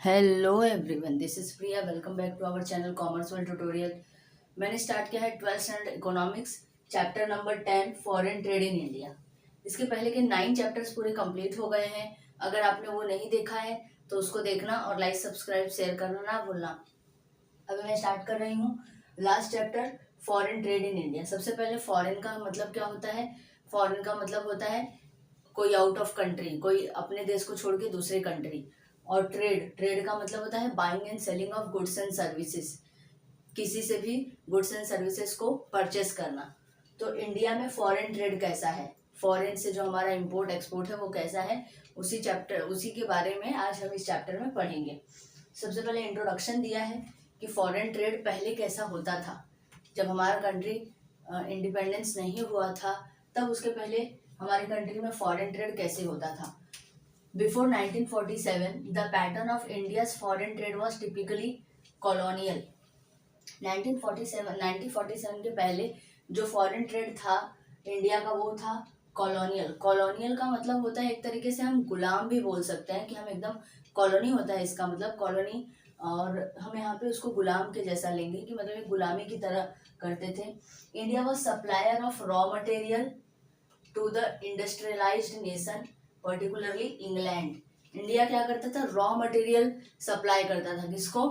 Hello everyone, this is Priya. Welcome back to our channel commerce world tutorial. मैंने start किया है 12th standard economics, chapter number 10 foreign trade in India. इसके पहले के 9 chapters पूरे complete हो गए हैं। अगर आपने वो नहीं देखा है तो उसको देखना और लाइक सब्सक्राइब शेयर करना ना भूलना। अभी मैं स्टार्ट कर रही हूँ last chapter, foreign trade in India. सबसे पहले फॉरेन का मतलब क्या होता है। फॉरेन का मतलब होता है कोई आउट ऑफ कंट्री, कोई अपने देश को छोड़ के दूसरे कंट्री। और ट्रेड, ट्रेड का मतलब होता है buying and selling of goods and services, किसी से भी गुड्स एंड सर्विसेज को परचेस करना। तो इंडिया में फॉरेन ट्रेड कैसा है, फॉरेन से जो हमारा इंपोर्ट एक्सपोर्ट है वो कैसा है, उसी के बारे में आज हम इस चैप्टर में पढ़ेंगे। सबसे पहले इंट्रोडक्शन दिया है कि फॉरेन ट्रेड पहले कैसा होता था। जब हमारा कंट्री इंडिपेंडेंस नहीं हुआ था तब उसके पहले हमारे कंट्री में फॉरेन ट्रेड कैसे होता था। Before 1947, the pattern of India's foreign trade was typically colonial. 1947 के पहले जो फॉरेन ट्रेड था इंडिया का वो था कॉलोनियल। कॉलोनियल का मतलब होता है एक तरीके से हम गुलाम भी बोल सकते हैं कि हम एकदम कॉलोनी होता है इसका मतलब कॉलोनी, और हम यहाँ पे उसको गुलाम के जैसा लेंगे कि मतलब एक गुलामी की तरह करते थे। India was supplier of raw material to the industrialised nation, particularly England. India क्या करता था, रॉ मटेरियल सप्लाई करता था किसको,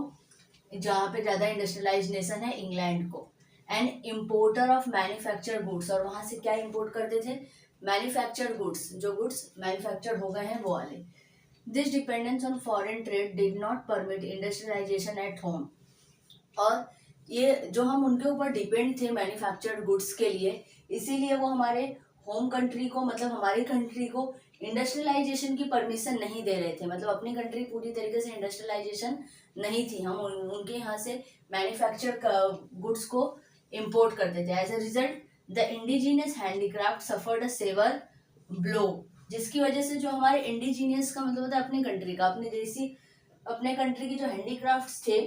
जहाँ पे ज्यादा इंडस्ट्रियलाइज्ड नेशन है इंग्लैंड को। And importer of manufacture goods, और वहां से क्या इम्पोर्ट करते थे, मैन्युफैक्चर्ड गुड्स, जो गुड्स मैन्युफैक्चर्ड हो गए हैं वो वाले। This dependence on foreign trade did not permit industrialisation at home. और ये जो हम उनके ऊपर डिपेंड थे मैन्युफैक्चर्ड गुड्स के लिए, इसीलिए वो हमारे होम कंट्री को, मतलब हमारी कंट्री को इंडस्ट्रियलाइजेशन की परमिशन नहीं दे रहे थे। मतलब अपनी कंट्री पूरी तरीके से इंडस्ट्रियलाइजेशन नहीं थी, हम उनके यहाँ से मैन्युफैक्चर्ड गुड्स को इम्पोर्ट करते थे। As a result the indigenous handicraft suffered a severe blow, जिसकी वजह से जो हमारे इंडिजीनियस का मतलब होता है अपनी कंट्री का, अपनी देसी, अपने कंट्री के जो हैंडीक्राफ्ट्स थे,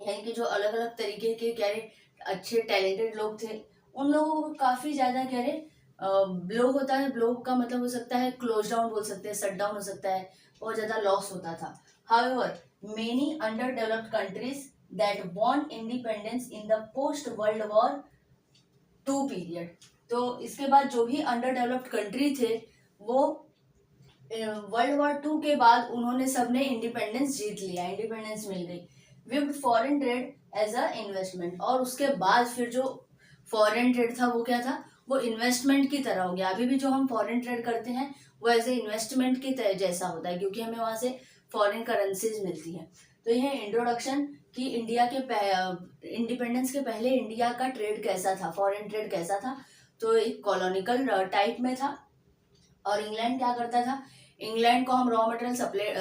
यानी कि जो अलग अलग तरीके के कह रहे अच्छे टैलेंटेड लोग थे, उन लोगों को काफी ज्यादा कह रहे ब्लो होता है। ब्लो का मतलब हो सकता है क्लोज डाउन बोल सकते हैं, शट डाउन हो सकता है, बहुत ज्यादा लॉस होता था। However many under developed countries that won independence in the post world war two period, तो इसके बाद जो भी अंडर डेवलप्ड कंट्री थे वो वर्ल्ड वॉर टू के बाद उन्होंने सबने इंडिपेंडेंस जीत लिया, इंडिपेंडेंस मिल गई। With foreign trade as a investment, और उसके बाद फिर जो फॉरेन ट्रेड था वो क्या था, वो इन्वेस्टमेंट की तरह हो गया। अभी भी जो हम फॉरेन ट्रेड करते हैं वो एज ए इन्वेस्टमेंट की जैसा होता है, क्योंकि हमें वहां से फॉरेन करेंसीज मिलती है। तो यह इंट्रोडक्शन कि इंडिया के इंडिपेंडेंस के पहले इंडिया का ट्रेड कैसा था, फॉरेन ट्रेड कैसा था। तो एक कॉलोनिकल टाइप में था। और इंग्लैंड क्या करता था, इंग्लैंड को हम रॉ मटेरियल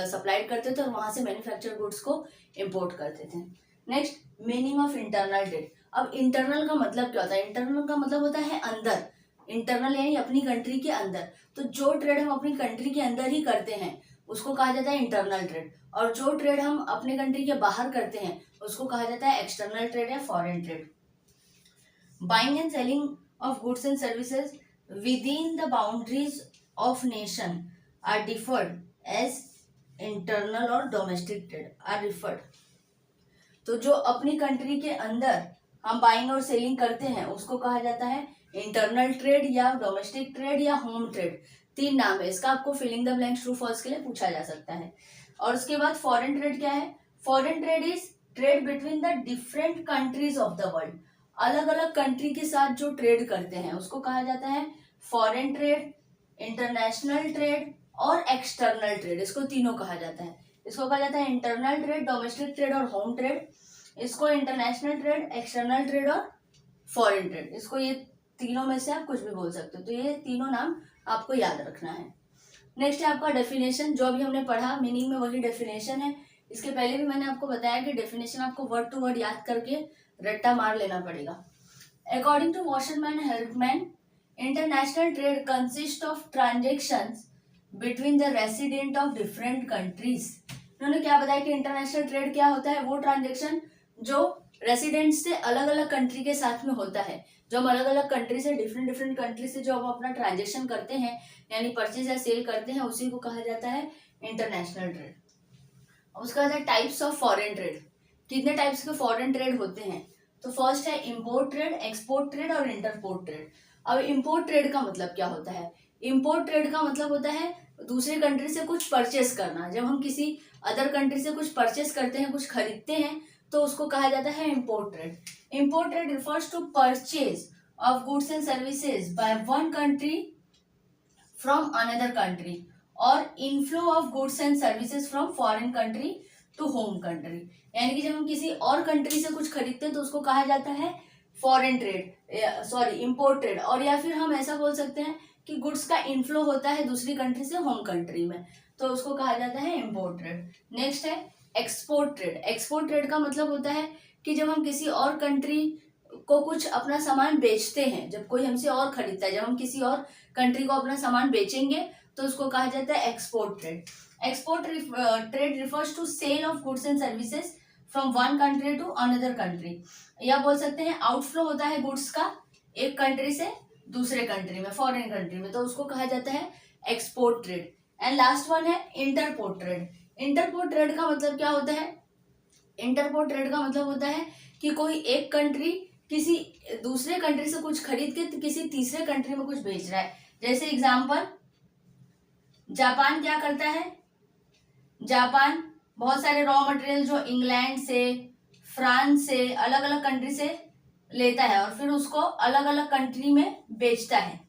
सप्लाइड करते थे और वहां से मैन्युफैक्चर गुड्स को इम्पोर्ट करते थे। Next, meaning of internal trade. अब इंटरनल का मतलब क्या होता है, इंटरनल का मतलब होता है अंदर, इंटरनल यानी अपनी कंट्री के अंदर। तो जो ट्रेड हम अपनी कंट्री के अंदर ही करते हैं उसको कहा जाता है इंटरनल ट्रेड, और जो ट्रेड हम अपने कंट्री के बाहर करते हैं उसको कहा जाता है एक्सटर्नल ट्रेड या foreign trade. Buying and selling of goods and services within the boundaries of nation are differed as internal और domestic trade are referred। तो जो अपनी कंट्री के अंदर हम बाइंग और सेलिंग करते हैं उसको कहा जाता है इंटरनल ट्रेड या डोमेस्टिक ट्रेड या होम ट्रेड। 3 नाम है इसका, आपको filling the blanks true false के लिए पूछा जा सकता है। और उसके बाद फॉरेन ट्रेड क्या है, foreign trade is trade between the different countries of the world. अलग अलग कंट्री के साथ जो ट्रेड करते हैं उसको कहा जाता है फॉरेन ट्रेड, इंटरनेशनल ट्रेड और एक्सटर्नल ट्रेड। इसको तीनों कहा जाता है। इसको कहा जाता है इंटरनल ट्रेड, डोमेस्टिक ट्रेड और होम ट्रेड। इसको इंटरनेशनल ट्रेड, एक्सटर्नल ट्रेड और फॉरेन ट्रेड। इसको ये तीनों में से आप कुछ भी बोल सकते हो। तो ये तीनों नाम आपको याद रखना है। नेक्स्ट है आपका डेफिनेशन। जो अभी हमने पढ़ा मीनिंग में वही डेफिनेशन है। इसके पहले भी मैंने आपको बताया कि डेफिनेशन आपको वर्ड टू वर्ड याद करके रट्टा मार लेना पड़ेगा। According to Wasserman Helpman, international trade consists of transactions between the resident of different countries। उन्होंने क्या बताया कि इंटरनेशनल ट्रेड क्या होता है, वो ट्रांजेक्शन जो रेसिडेंट्स से अलग अलग कंट्री के साथ में होता है। जो हम अलग अलग कंट्री से, डिफरेंट डिफरेंट कंट्री से जो हम अपना ट्रांजेक्शन करते हैं यानी परचेज या सेल करते हैं उसी को कहा जाता है इंटरनेशनल ट्रेड। उसका बाद है टाइप्स ऑफ फॉरेन ट्रेड। कितने टाइप्स के फॉरेन ट्रेड होते हैं? तो फर्स्ट है इंपोर्ट ट्रेड, एक्सपोर्ट ट्रेड और इंटरपोर्ट ट्रेड। अब इंपोर्ट ट्रेड का मतलब क्या होता है? इंपोर्ट ट्रेड का मतलब होता है दूसरी कंट्री से कुछ परचेस करना। जब हम किसी अदर कंट्री से कुछ परचेस करते हैं, कुछ खरीदते हैं, तो उसको कहा जाता है import trade. Import trade refers to purchase of goods and services by one country from another country और inflow of goods and services from foreign country to home country. यानी कि जब हम किसी और कंट्री से कुछ खरीदते हैं तो उसको कहा जाता है foreign trade, sorry import trade. और या फिर हम ऐसा बोल सकते हैं कि गुड्स का इनफ्लो होता है दूसरी कंट्री से होम कंट्री में, तो उसको कहा जाता है इंपोर्ट ट्रेड। नेक्स्ट है एक्सपोर्ट ट्रेड। एक्सपोर्ट ट्रेड का मतलब होता है कि जब हम किसी और कंट्री को कुछ अपना सामान बेचते हैं, जब कोई हमसे और खरीदता है, जब हम किसी और कंट्री को अपना सामान बेचेंगे तो उसको कहा जाता है export trade. Export trade refers to sale of goods and services from one country to another country, या बोल सकते हैं आउटफ्लो होता है गुड्स का एक कंट्री से दूसरे कंट्री में, फॉरेन कंट्री में, तो उसको कहा जाता है export trade. And last one है इंटरपोर्ट ट्रेड। इंटरपोर्ट ट्रेड का मतलब क्या होता है? इंटरपोर्ट ट्रेड का मतलब होता है कि कोई एक कंट्री किसी दूसरे कंट्री से कुछ खरीद के किसी तीसरे कंट्री में कुछ बेच रहा है। जैसे एग्जांपल, जापान क्या करता है? जापान बहुत सारे रॉ मटेरियल जो इंग्लैंड से, फ्रांस से, अलग अलग कंट्री से लेता है और फिर उसको अलग अलग कंट्री में बेचता है।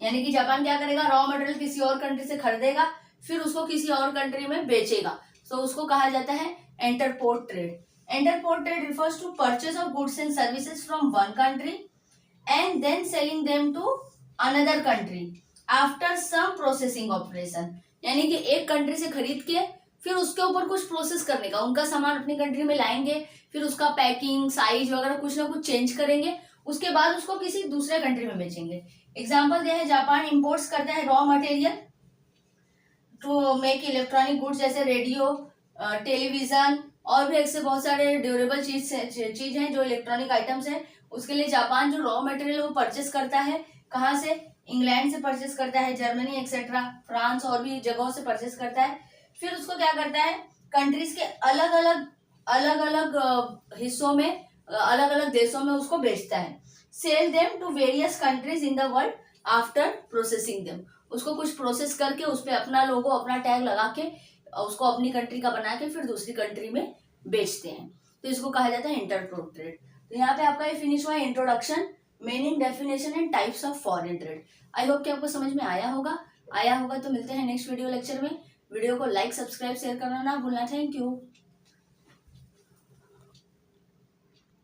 यानी कि जापान क्या करेगा? रॉ मटेरियल किसी और कंट्री से खरीदेगा, फिर उसको किसी और कंट्री में बेचेगा, तो उसको कहा जाता है entrepot trade. Entrepot trade refers to purchase of goods and services from one country and then selling them to another country after some processing operation. यानी कि एक कंट्री से खरीद के फिर उसके ऊपर कुछ प्रोसेस करने का, उनका सामान अपनी कंट्री में लाएंगे, फिर उसका पैकिंग, साइज वगैरह कुछ ना कुछ चेंज करेंगे, उसके बाद उसको किसी दूसरे कंट्री में बेचेंगे। एग्जाम्पल दिया है, जापान इंपोर्ट्स करता है raw material to make electronic goods, जैसे रेडियो, टेलीविजन और भी ऐसे बहुत सारे ड्यूरेबल चीज हैं जो इलेक्ट्रॉनिक आइटम्स हैं। उसके लिए जापान जो रॉ मटेरियल वो परचेस करता है, कहाँ से? इंग्लैंड से परचेस करता है, जर्मनी एक्सेट्रा, फ्रांस और भी जगहों से परचेस करता है। फिर उसको क्या करता है? कंट्रीज के अलग अलग हिस्सों में, अलग अलग देशों में उसको बेचता है। Sell them to various countries in the world after processing them. उसको कुछ प्रोसेस करके उस पर अपना लोगो, अपना टैग लगा के उसको अपनी कंट्री का बना के फिर दूसरी कंट्री में बेचते हैं, तो इसको कहा जाता है इंटरपोर्ट ट्रेड। तो यहाँ पे आपका ये फिनिश हुआ introduction, meaning, definition and types of foreign trade. I hope कि आपको समझ में आया होगा तो मिलते हैं नेक्स्ट वीडियो लेक्चर में। वीडियो को लाइक, सब्सक्राइब, शेयर करना ना भूलना। Thank you.